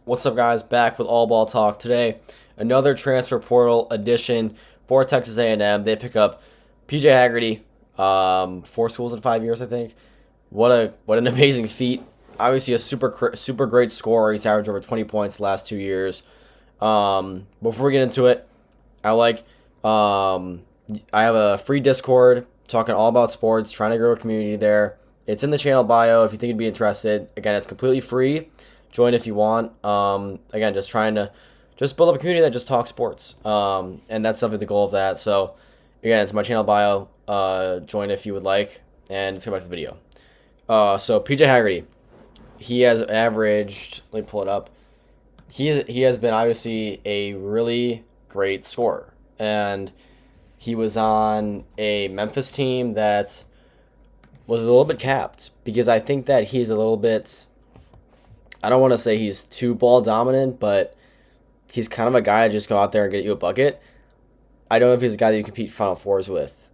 What's up, guys? Back with All Ball Talk today. Another transfer portal edition for Texas A&M. They pick up PJ Haggerty. 4 schools in 5 years, I think. What an amazing feat. Obviously, a super great scorer. He's averaged over 20 points the last 2 years. Before we get into it, I like I have a free Discord talking all about sports, trying to grow a community there. It's in the channel bio if you think you'd be interested. Again, it's completely free. Join if you want. Again, just trying to just build up a community that just talks sports. And that's definitely the goal of that. So again, it's my channel bio. Join if you would like. And let's go back to the video. So PJ Haggerty, he has averaged. Let me pull it up. He has been obviously a really great scorer, and he was on a Memphis team that was a little bit capped because I think that he's a little bit. I don't want to say he's too ball dominant, but he's kind of a guy to just go out there and get you a bucket. I don't know if he's a guy that you compete Final Fours with.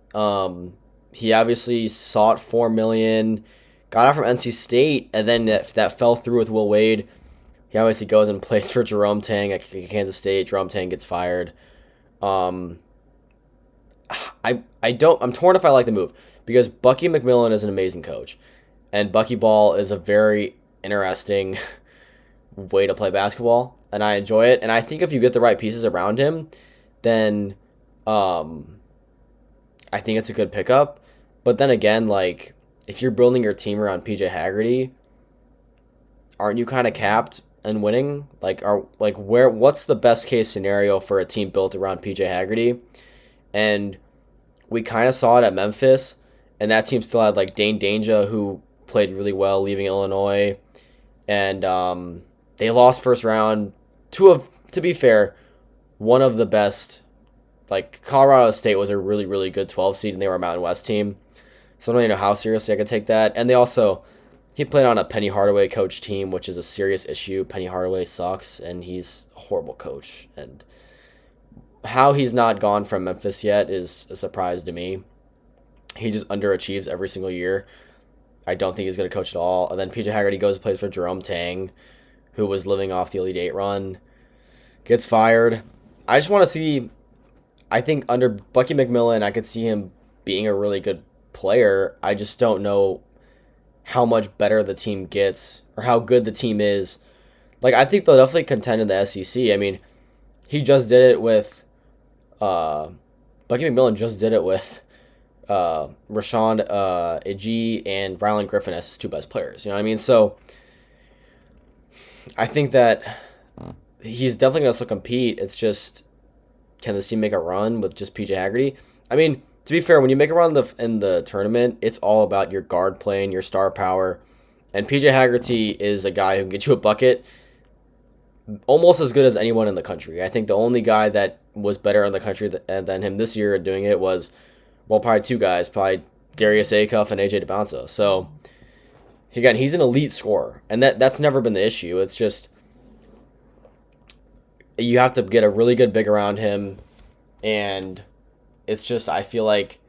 He obviously sought $4 million, got out from NC State, and then that fell through with Will Wade. He obviously goes and plays for Jerome Tang at Kansas State. Jerome Tang gets fired. I'm torn if I like the move because Bucky McMillan is an amazing coach, and Bucky Ball is a very interesting way to play basketball, and I enjoy it. And I think if you get the right pieces around him, then I think it's a good pickup. But then again, like if you're building your team around PJ Haggerty, aren't you kind of capped and winning? What's the best case scenario for a team built around PJ Haggerty? And we kind of saw it at Memphis, and that team still had like Dane Danger, who played really well leaving Illinois, and they lost first round to be fair, one of the best. Like Colorado State was a really, really good 12 seed, and they were a Mountain West team. So I don't even know how seriously I could take that. And he played on a Penny Hardaway coach team, which is a serious issue. Penny Hardaway sucks, and he's a horrible coach. And how he's not gone from Memphis yet is a surprise to me. He just underachieves every single year. I don't think he's going to coach at all. And then PJ Haggerty goes and plays for Jerome Tang, who was living off the Elite Eight run, gets fired. I just want to see. I think under Bucky McMillan, I could see him being a really good player. I just don't know how much better the team gets or how good the team is. Like, I think they'll definitely contend in the SEC. I mean, he just did it with Bucky McMillan just did it with Rashawn Iji and Rylan Griffin as his two best players. You know what I mean? So I think that he's definitely going to still compete. It's just, can this team make a run with just PJ Haggerty? I mean, to be fair, when you make a run in the tournament, it's all about your guard play and your star power. And PJ Haggerty is a guy who can get you a bucket almost as good as anyone in the country. I think the only guy that was better in the country than him this year doing it was, well, probably two guys, probably Darius Acuff and AJ DeBonza. So, again, he's an elite scorer, and that's never been the issue. It's just you have to get a really good big around him, and it's just I feel like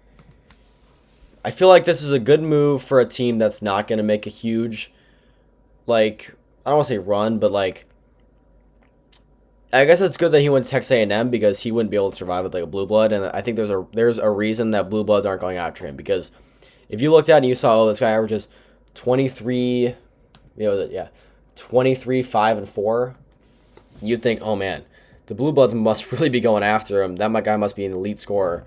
this is a good move for a team that's not going to make a huge, like, I don't want to say run, but like, I guess it's good that he went to Texas A&M because he wouldn't be able to survive with like a blue blood, and I think there's a reason that blue bloods aren't going after him, because if you looked at it and you saw, oh, this guy averages 23, 23, 5, and 4, you'd think, oh man, the blue bloods must really be going after him. That guy must be an elite scorer,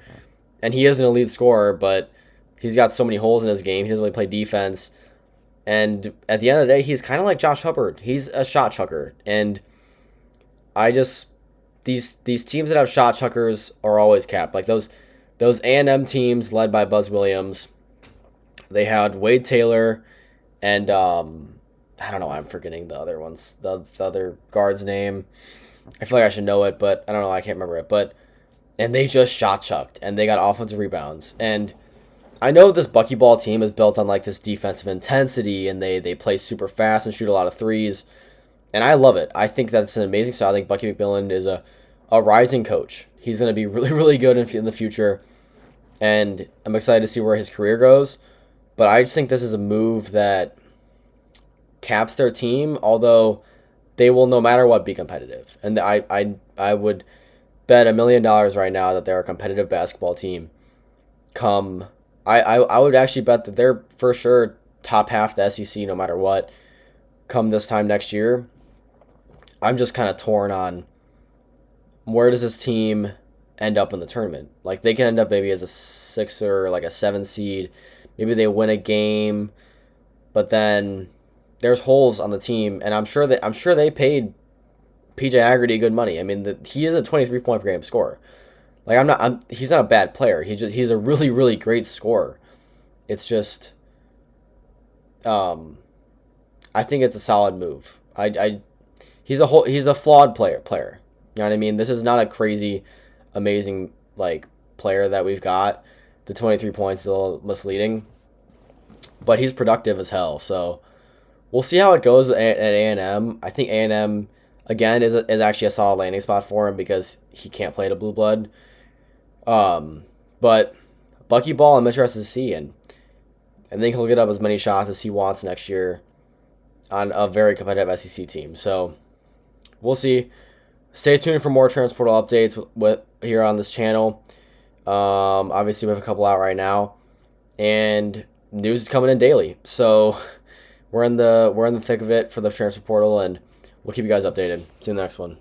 and he is an elite scorer, but he's got so many holes in his game. He doesn't really play defense, and at the end of the day, he's kind of like Josh Hubbard. He's a shot chucker, and these teams that have shot chuckers are always capped. Like those A&M teams led by Buzz Williams, they had Wade Taylor and I don't know why I'm forgetting the other ones. The other guard's name. I feel like I should know it, but I don't know. I can't remember it. And they just shot chucked, and they got offensive rebounds. And I know this Bucky Ball team is built on like this defensive intensity, and they play super fast and shoot a lot of threes. And I love it. I think that's an amazing style. I think Bucky McMillan is a rising coach. He's going to be really, really good in the future. And I'm excited to see where his career goes. But I just think this is a move that caps their team, although they will no matter what be competitive. And I would bet $1 million right now that they're a competitive basketball team. Come, I would actually bet that they're for sure top half the SEC no matter what. Come this time next year, I'm just kind of torn on where does this team end up in the tournament. Like they can end up maybe as a 6 or like a 7 seed. Maybe they win a game, but then there's holes on the team, and I'm sure they paid PJ Haggerty good money. I mean, he is a 23-point per game scorer. Like he's not a bad player. He's a really really great scorer. It's just, I think it's a solid move. He's a flawed player. You know what I mean? This is not a crazy, amazing like player that we've got. The 23 points is a little misleading, but he's productive as hell. So we'll see how it goes at A&M. I think A&M again is actually a solid landing spot for him because he can't play the blue blood. But Bucky Ball, I'm interested to see, and I think he'll get up as many shots as he wants next year on a very competitive SEC team. So we'll see. Stay tuned for more transfer portal updates with here on this channel. Obviously, we have a couple out right now, and news is coming in daily. So we're in the thick of it for the transfer portal, and we'll keep you guys updated. See you in the next one.